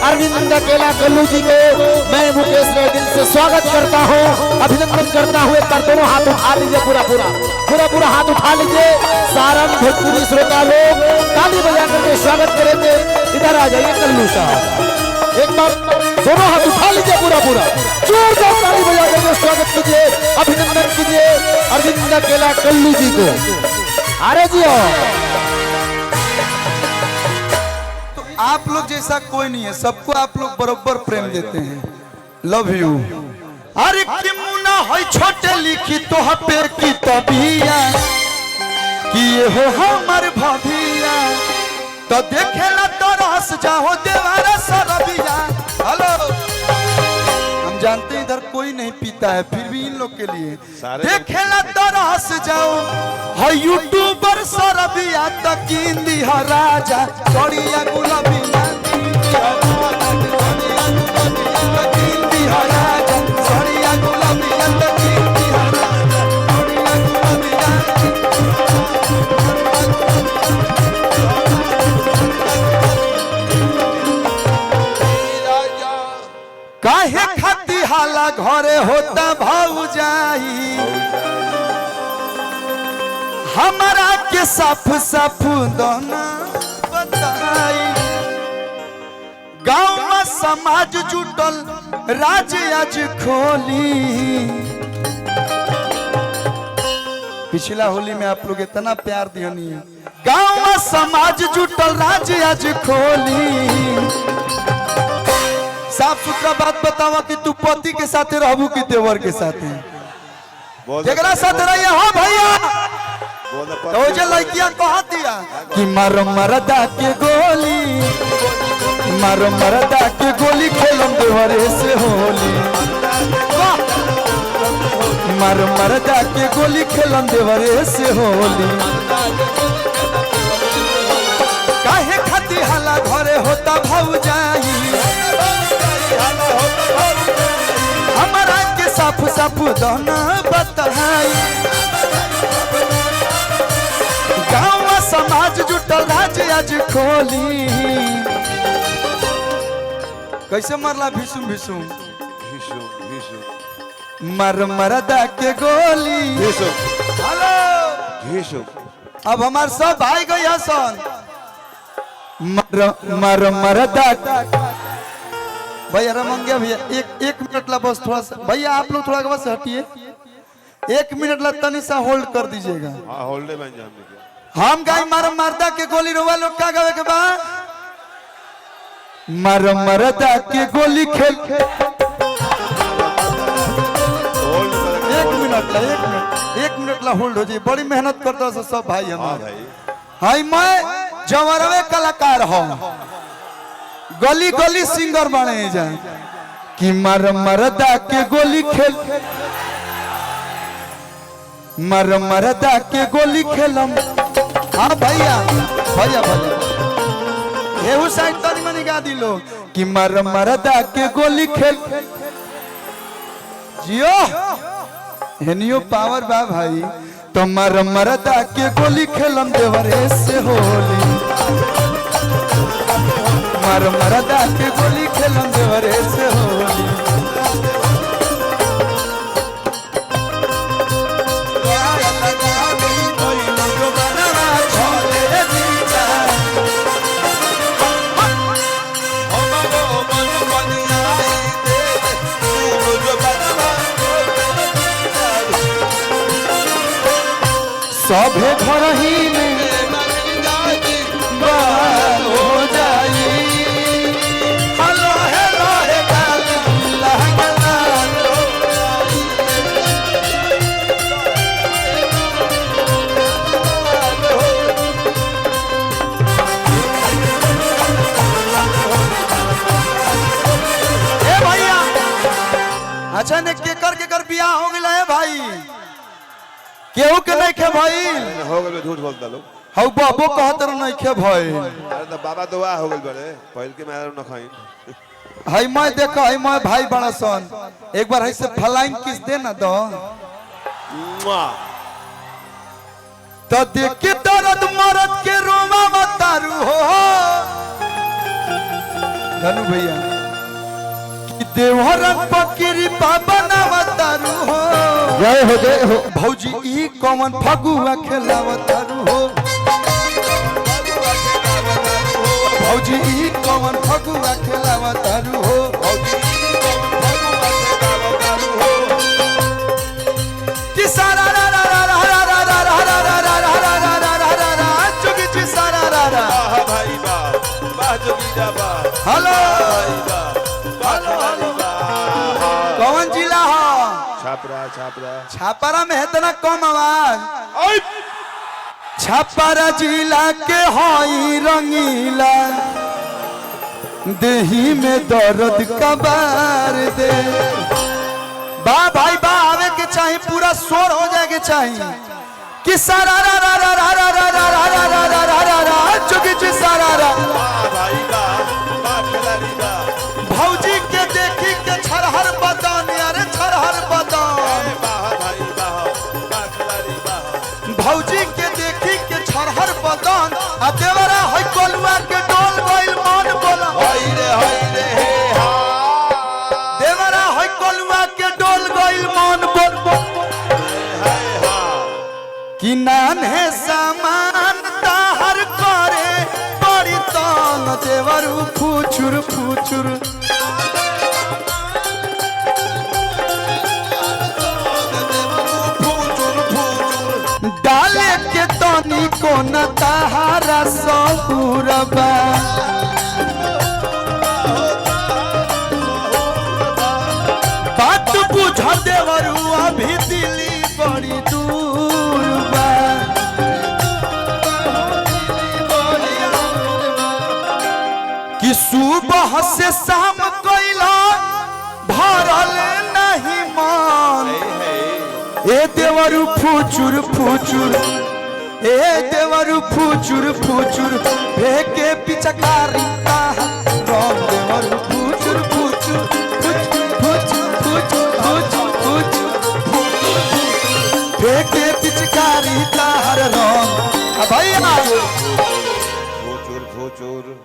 अरविंद अकेला कल्लू जी को मैं मुकेश ने दिल से स्वागत करता हूँ, अभिनंदन करता हूँ। एक बार दोनों हाथ उठा लीजिए, पूरा हाथ उठा लीजिए। सारण भोजपुरी श्रोता लोग ताली बजा करके स्वागत करेंगे। इधर आ जाइए कल्लू साहब, एक बार दोनों हाथ उठा लीजिए, पूरा जोरदार ताली बजा करके स्वागत कीजिए, अभिनंदन कीजिए अरविंद अकेला कल्लू जी को। अरे जी आप लोग जैसा कोई नहीं है, सबको आप लोग बराबर प्रेम देते हैं। Love you. अरे किमुना है छोटे लिखी तो पे की तबिया कि ये हो हमार भभिया तो देखेला तो रस जाओ देवारा सरबिया। हेलो, हम जानते हैं इधर कोई नहीं पीता है, फिर भी इन लोग के लिए देखेला तो रस जाओ है यूट्यूबर सरबिया तक इंदी है राजा छोड़िया गुलाबिया काहे खाती हाला घरे होता भौजाई हमारा के साफ साफ दोना बताई। गांव में समाज जुटल राज आज खोली। पिछला होली में आप लोग इतना प्यार दियनी, गांव में समाज जुटल राज आज खोली। साफ सुथरा बात बतावा कि तू पति के साथ रहबू कि देवर के साथ जगरा साथ रहिए। हाँ भैया, तो जो लड़कियां कहा दिया कि मारो मरदा के गोली, मारो मरदा के गोली खेलम देवरे से होली, मारो मरदा के गोली खेलम देवरे से होली। काहे खाती हाला घरे होता भौजाई हमारा के साफ साफ दोना बताई। गाँव समाज जुटल राज आज खोली। कैसे मरला भीषुम भीषुम मर मरदा के गोली। हेलो, अब हमार सब भाई गई हसन मर मरदा भैया रमंगिया भैया एक मिनट ला बस थोड़ा सा भैया आप लोग थोड़ा बस हटिए, 1 मिनट ला तनी सा होल्ड कर दीजिएगा। हम गाय मार मरदा के गोली रोवा लोग क्या गावे के बा मर मरदा के गोली खेल। 1 मिनट ला होल्ड हो जाए, बड़ी मेहनत करता है सब भाई हमारे। हाई मैं जवरवे कलाकार हूँ, गली गली सिंगर बने जा कि मर मरदा के गोली खेल, मर मरदा के गोली खेलम। हाँ भैया भैया भैया एहू साइड तनी मनी गा दिलो कि मर मरदा के गोली खेल। जियो हेनियो पावर बा भाई, तो मर मरदा के गोली खेलम देवरे से होली, मर मरदा के गोली खेलम देवरे से होली। सभे घर ही में बाल हो जाई। अच्छा ने केकर बियाह हो गया है भाई, केहू के नहीं खे भाई हो गए झूठ बोलता लोग। हौ बाबू कहत नहीं खे भाई। अरे तो बाबा दुआ हो गए बड़े पहल के मैं न खाई। हाय मैं देखो हाय मैं भाई बड़ा सन, एक बार ऐसे फ्लाइंग किस दे ना दो तो देख के दर्द मरद के रोमा मतारू हो। धनु भैया कि देवरन पकिरी बनावतारू हो जय हो भौजी ई कौन फगुआ खेलावतारू हो भौजी ई कौन फगुआ खेलावतारू हो कि सारा रा रा रा रा रा रा रा रा रा रा रा रा रा रा रा रा रा चुगी ची सारा रा रा वाह भाई वाह जोगीरा वाह हेलो कौन जिला हो छापरा छापारा में है तना कम आवाज छापारा जिला के हई रंगीला देही में दर्द कबार दे बा भाई बा आवे के चाहिए पूरा शोर हो जाए के चाहिए कि सारा रा रा रा रा रा रा रा रा रा रा रा रा रा चुकी ची सारा रा भाई वाह खिलाड़ी वाह भौजी के देखी के छरहर बदन अरे छरहर बदन वाह भाई वाह खिलाड़ी वाह भौजी के देखी के छरहर बदन आ देवरा है कोलुआ के डोल गइल मन बोला हाय रे हे हा देवरा है कोलुआ के डोल गइल मन बोल हाय हा कि नान्हे सामान ताहर करे बड़ी तन देवरू फुचुर फुचुर डाले के तनी को न ताहारा सहुरबा बात बुझ देवरू अभी दिल्ली बड़ी दूर बा कि सुबह से शाम कैला भरल नहीं मान ए देवरू फुचुर फुचुर ए देवरू फुचुर फुचुर फेंके पिचकारी राम देवरू फुचुर फुचुर फुचुर फुचुर फुचुर फेंके पिचकारी ताहर राम भैया फुचुर